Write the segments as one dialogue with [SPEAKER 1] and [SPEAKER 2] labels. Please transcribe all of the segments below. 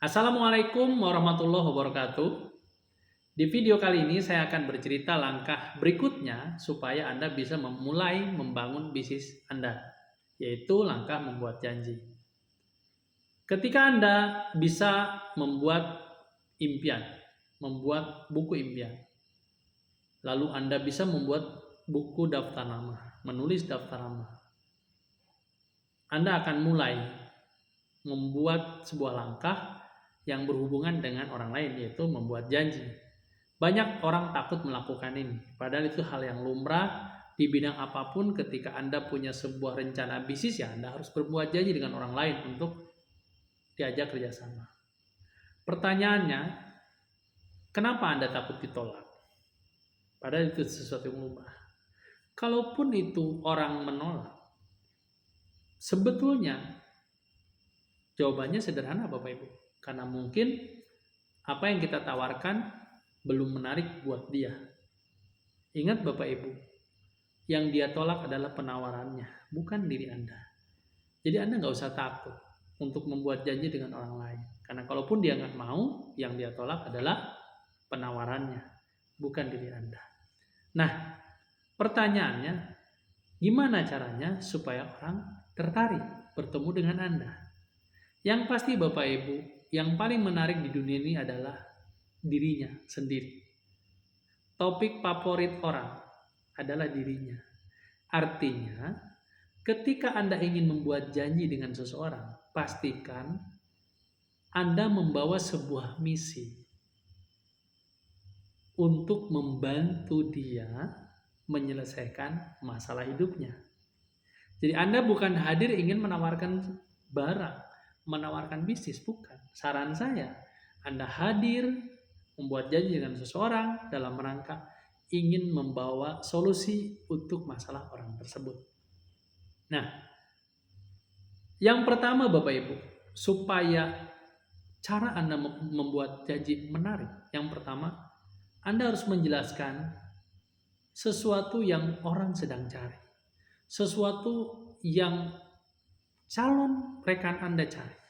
[SPEAKER 1] Assalamualaikum warahmatullahi wabarakatuh. Di video kali ini saya akan bercerita langkah berikutnya supaya Anda bisa memulai membangun bisnis Anda, yaitu langkah membuat janji. Ketika Anda bisa membuat impian, membuat buku impian, lalu Anda bisa membuat buku daftar nama, menulis daftar nama, Anda akan mulai membuat sebuah langkah yang berhubungan dengan orang lain, yaitu membuat janji. Banyak orang takut melakukan ini, padahal itu hal yang lumrah di bidang apapun. Ketika Anda punya sebuah rencana bisnis, ya Anda harus berbuat janji dengan orang lain untuk diajak kerjasama. Pertanyaannya, kenapa Anda takut ditolak? Padahal itu sesuatu yang lumrah. Kalaupun itu orang menolak, sebetulnya jawabannya sederhana Bapak Ibu. Karena mungkin apa yang kita tawarkan belum menarik buat dia. Ingat Bapak Ibu, yang dia tolak adalah penawarannya, bukan diri Anda. Jadi Anda nggak usah takut untuk membuat janji dengan orang lain. Karena kalaupun dia nggak mau, yang dia tolak adalah penawarannya, bukan diri Anda. Nah, pertanyaannya, gimana caranya supaya orang tertarik bertemu dengan Anda? Yang pasti Bapak Ibu, yang paling menarik di dunia ini adalah dirinya sendiri. Topik favorit orang adalah dirinya. Artinya, ketika Anda ingin membuat janji dengan seseorang, pastikan Anda membawa sebuah misi untuk membantu dia menyelesaikan masalah hidupnya. Jadi Anda bukan hadir ingin menawarkan barang, menawarkan bisnis, bukan. Saran saya, Anda hadir membuat janji dengan seseorang dalam rangka ingin membawa solusi untuk masalah orang tersebut. Nah, yang pertama Bapak Ibu, supaya cara Anda membuat janji menarik, yang pertama, Anda harus menjelaskan sesuatu yang orang sedang cari. Sesuatu yang calon rekan Anda cari.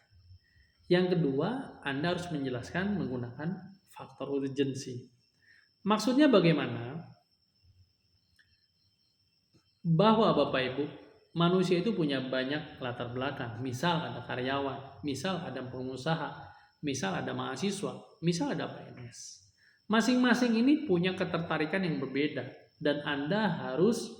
[SPEAKER 1] Yang kedua, Anda harus menjelaskan menggunakan faktor urgensi. Maksudnya bagaimana? Bahwa Bapak Ibu, manusia itu punya banyak latar belakang. Misal ada karyawan, misal ada pengusaha, misal ada mahasiswa, misal ada PNS. Masing-masing ini punya ketertarikan yang berbeda. Dan Anda harus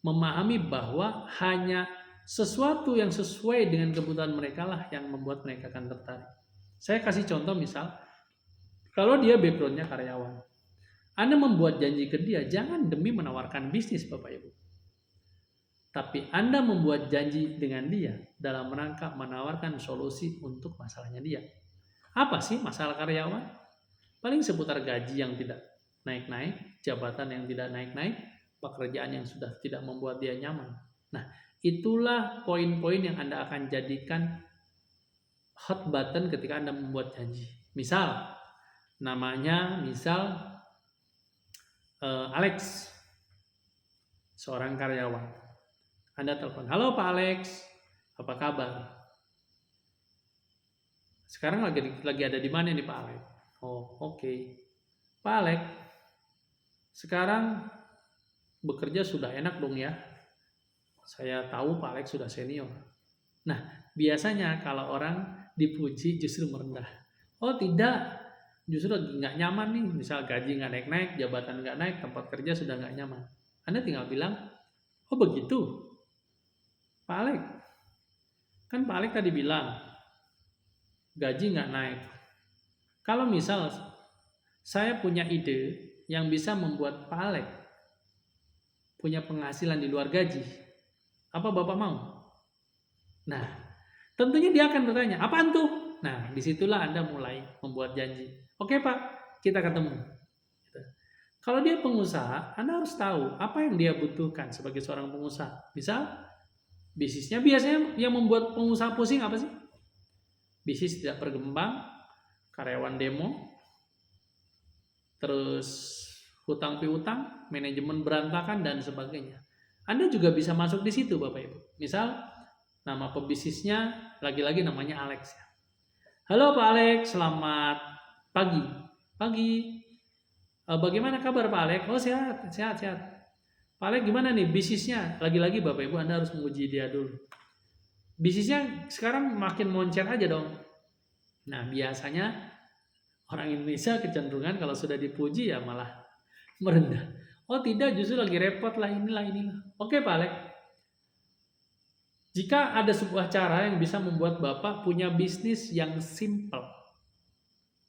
[SPEAKER 1] memahami bahwa hanya sesuatu yang sesuai dengan kebutuhan mereka lah yang membuat mereka akan tertarik. Saya kasih contoh misal, kalau dia backgroundnya karyawan, Anda membuat janji ke dia jangan demi menawarkan bisnis Bapak Ibu. Tapi Anda membuat janji dengan dia dalam rangka menawarkan solusi untuk masalahnya dia. Apa sih masalah karyawan? Paling seputar gaji yang tidak naik-naik, jabatan yang tidak naik-naik, pekerjaan yang sudah tidak membuat dia nyaman. Nah, itulah poin-poin yang Anda akan jadikan hot button ketika Anda membuat janji. Misal, namanya Alex, seorang karyawan. Anda telepon, halo Pak Alex, apa kabar? Sekarang lagi ada di mana nih Pak Alex? Oh, oke. Pak Alex, sekarang bekerja sudah enak dong ya. Saya tahu Pak Alex sudah senior. Nah, biasanya kalau orang dipuji justru merendah. Oh tidak, justru nggak nyaman nih. Misal gaji nggak naik-naik, jabatan nggak naik, tempat kerja sudah nggak nyaman. Anda tinggal bilang, oh begitu, Pak Alex. Kan Pak Alex tadi bilang, gaji nggak naik. Kalau misal saya punya ide yang bisa membuat Pak Alex punya penghasilan di luar gaji, apa Bapak mau? Nah, tentunya dia akan bertanya, apaan tuh? Nah, disitulah Anda mulai membuat janji. Oke Pak, kita ketemu. Kalau dia pengusaha, Anda harus tahu apa yang dia butuhkan sebagai seorang pengusaha. Misal, bisnisnya biasanya yang membuat pengusaha pusing apa sih? Bisnis tidak berkembang, karyawan demo, terus hutang piutang, manajemen berantakan, dan sebagainya. Anda juga bisa masuk di situ Bapak Ibu. Misal nama pebisnisnya lagi-lagi namanya Alex. Halo Pak Alex, selamat pagi. Pagi. Bagaimana kabar Pak Alex? Oh sehat, sehat, sehat. Pak Alex gimana nih bisnisnya? Lagi-lagi Bapak Ibu Anda harus menguji dia dulu. Bisnisnya sekarang makin moncer aja dong. Nah biasanya orang Indonesia kecenderungan kalau sudah dipuji ya malah merendah. Oh tidak, justru lagi repot lah inilah inilah. Oke Pak Alex, jika ada sebuah cara yang bisa membuat Bapak punya bisnis yang simple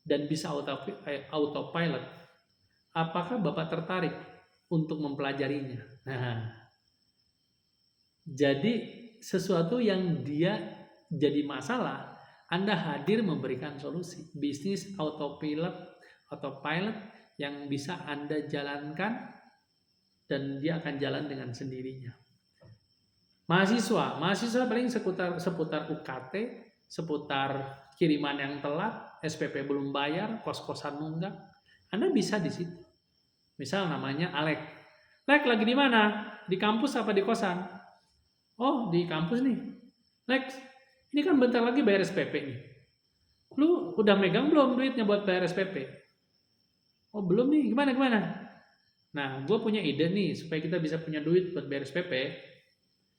[SPEAKER 1] dan bisa autopilot, apakah Bapak tertarik untuk mempelajarinya? Nah, jadi sesuatu yang dia jadi masalah, Anda hadir memberikan solusi. Bisnis autopilot yang bisa Anda jalankan dan dia akan jalan dengan sendirinya. Mahasiswa paling seputar UKT, seputar kiriman yang telat, SPP belum bayar, kos-kosan nunggak. Anda bisa di situ. Misal namanya Alek. Lek lagi di mana? Di kampus apa di kosan? Oh, di kampus nih. Lek, ini kan bentar lagi bayar SPP nih. Lu udah megang belum duitnya buat bayar SPP? Oh, belum nih. Gimana? Nah, gue punya ide nih supaya kita bisa punya duit buat bayar SPP.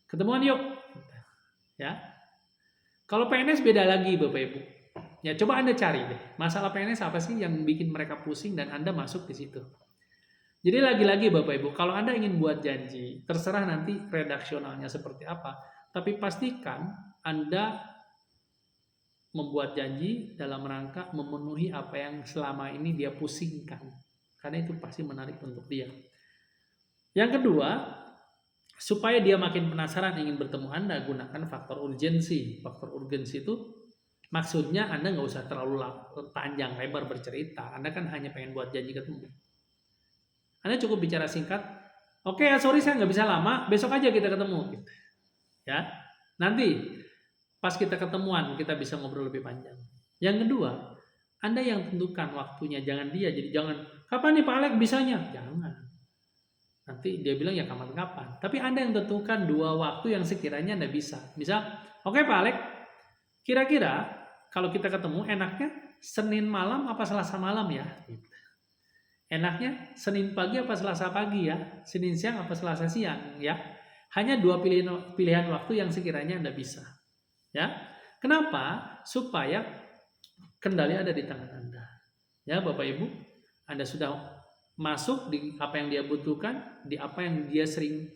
[SPEAKER 1] Ketemuan yuk. Ya. Kalau PNS beda lagi Bapak Ibu. Ya coba Anda cari deh. Masalah PNS apa sih yang bikin mereka pusing dan Anda masuk di situ. Jadi lagi-lagi Bapak Ibu, kalau Anda ingin buat janji, terserah nanti redaksionalnya seperti apa, tapi pastikan Anda membuat janji dalam rangka memenuhi apa yang selama ini dia pusingkan. Karena itu pasti menarik untuk dia. Yang kedua, supaya dia makin penasaran ingin bertemu Anda, gunakan faktor urgensi. Faktor urgensi itu maksudnya Anda nggak usah terlalu panjang lebar bercerita. Anda kan hanya pengen buat janji ketemu. Anda cukup bicara singkat. Oke, sorry saya nggak bisa lama. Besok aja kita ketemu. Ya, nanti pas kita ketemuan kita bisa ngobrol lebih panjang. Yang kedua, Anda yang tentukan waktunya, jangan dia. Jadi jangan kapan nih Pak Alex bisanya? Jangan. Nanti dia bilang ya kapan-kapan. Tapi Anda yang tentukan 2 waktu yang sekiranya Anda bisa. Misal, oke Pak Alex, kira-kira kalau kita ketemu enaknya Senin malam apa Selasa malam ya? Enaknya Senin pagi apa Selasa pagi ya? Senin siang apa Selasa siang ya? Hanya 2 pilihan waktu yang sekiranya Anda bisa. Ya. Kenapa? Supaya kendali ada di tangan Anda. Ya, Bapak Ibu, Anda sudah masuk di apa yang dia butuhkan, di apa yang dia sering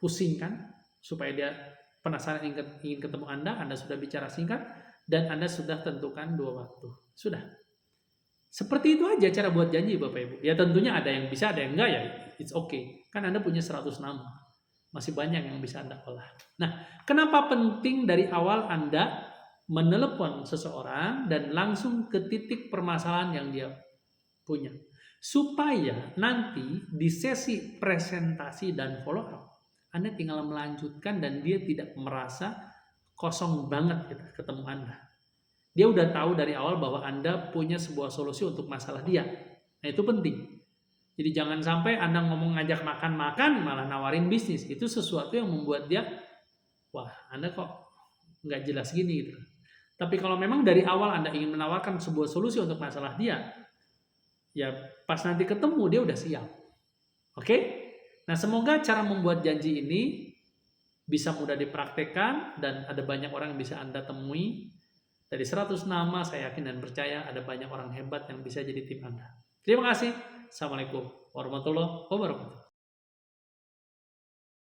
[SPEAKER 1] pusingkan supaya dia penasaran ingin ketemu Anda sudah bicara singkat dan Anda sudah tentukan 2 waktu. Sudah. Seperti itu aja cara buat janji Bapak Ibu. Ya tentunya ada yang bisa, ada yang enggak ya. It's okay. Kan Anda punya 100 nama. Masih banyak yang bisa Anda olah. Nah, kenapa penting dari awal Anda menelepon seseorang dan langsung ke titik permasalahan yang dia punya. Supaya nanti di sesi presentasi dan follow up, Anda tinggal melanjutkan dan dia tidak merasa kosong banget gitu, ketemu Anda. Dia udah tahu dari awal bahwa Anda punya sebuah solusi untuk masalah dia. Nah itu penting. Jadi jangan sampai Anda ngomong ngajak makan-makan malah nawarin bisnis. Itu sesuatu yang membuat dia, wah Anda kok nggak jelas gini gitu. Tapi kalau memang dari awal Anda ingin menawarkan sebuah solusi untuk masalah dia, ya pas nanti ketemu dia udah siap. Oke? Nah semoga cara membuat janji ini bisa mudah dipraktekkan dan ada banyak orang yang bisa Anda temui. Dari 100 nama saya yakin dan percaya ada banyak orang hebat yang bisa jadi tim Anda. Terima kasih. Assalamualaikum warahmatullahi wabarakatuh.